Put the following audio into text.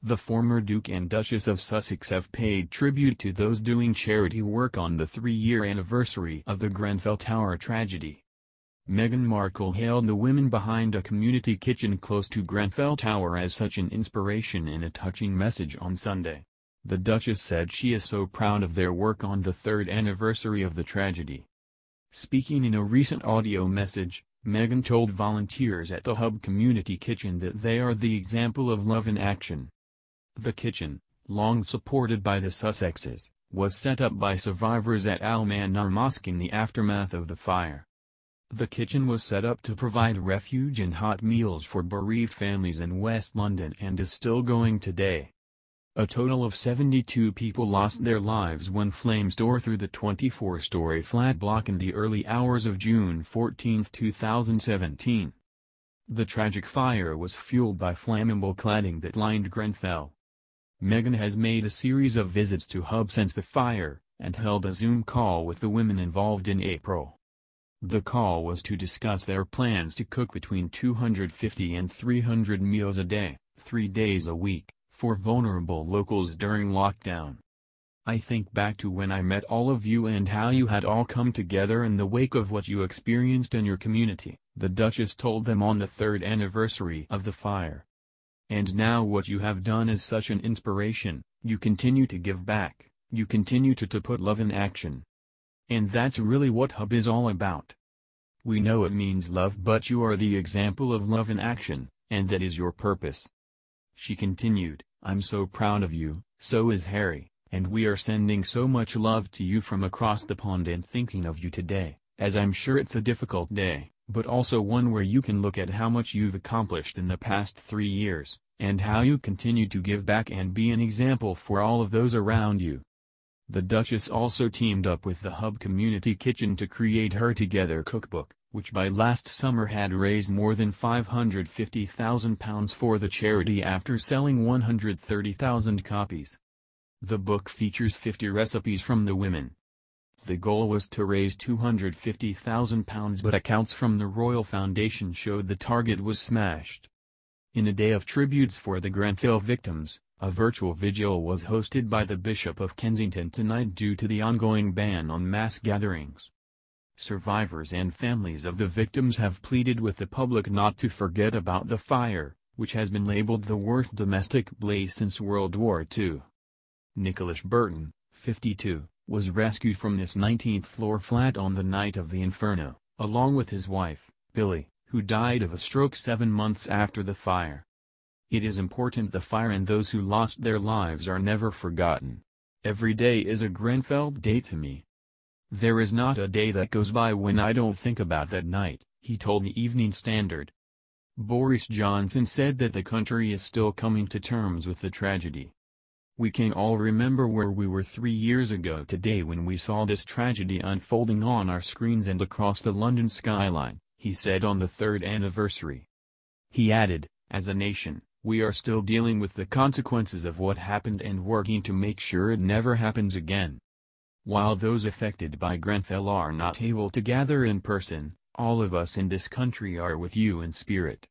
The former Duke and Duchess of Sussex have paid tribute to those doing charity work on the 3-year anniversary of the Grenfell Tower tragedy. Meghan Markle hailed the women behind a community kitchen close to Grenfell Tower as such an inspiration in a touching message on Sunday. The Duchess said she is so proud of their work on the 3rd anniversary of the tragedy. Speaking in a recent audio message, Meghan told volunteers at the Hub Community Kitchen that they are the example of love in action. The kitchen, long supported by the Sussexes, was set up by survivors at Al Manar Mosque in the aftermath of the fire. The kitchen was set up to provide refuge and hot meals for bereaved families in West London and is still going today. A total of 72 people lost their lives when flames tore through the 24-story flat block in the early hours of June 14, 2017. The tragic fire was fueled by flammable cladding that lined Grenfell. Meghan has made a series of visits to Hub since the fire, and held a Zoom call with the women involved in April. The call was to discuss their plans to cook between 250 and 300 meals a day, 3 days a week, for vulnerable locals during lockdown. I think back to when I met all of you and how you had all come together in the wake of what you experienced in your community, the Duchess told them on the 3rd anniversary of the fire. And now what you have done is such an inspiration. You continue to give back, you continue to put love in action. And that's really what Hub is all about. We know it means love, but you are the example of love in action, and that is your purpose. She continued, I'm so proud of you, so is Harry, and we are sending so much love to you from across the pond and thinking of you today, as I'm sure it's a difficult day, but also one where you can look at how much you've accomplished in the past 3 years, and how you continue to give back and be an example for all of those around you. The Duchess also teamed up with the Hub Community Kitchen to create her Together cookbook, which by last summer had raised more than £550,000 for the charity after selling 130,000 copies. The book features 50 recipes from the women. The goal was to raise £250,000, but accounts from the Royal Foundation showed the target was smashed. In a day of tributes for the Grenfell victims, a virtual vigil was hosted by the Bishop of Kensington tonight due to the ongoing ban on mass gatherings. Survivors and families of the victims have pleaded with the public not to forget about the fire, which has been labeled the worst domestic blaze since World War II. Nicholas Burton, 52, was rescued from this 19th-floor flat on the night of the inferno, along with his wife, Billy, who died of a stroke 7 months after the fire. It is important the fire and those who lost their lives are never forgotten. Every day is a Grenfell day to me. There is not a day that goes by when I don't think about that night, he told the Evening Standard. Boris Johnson said that the country is still coming to terms with the tragedy. We can all remember where we were 3 years ago today when we saw this tragedy unfolding on our screens and across the London skyline, he said on the 3rd anniversary. He added, as a nation, we are still dealing with the consequences of what happened and working to make sure it never happens again. While those affected by Grenfell are not able to gather in person, all of us in this country are with you in spirit.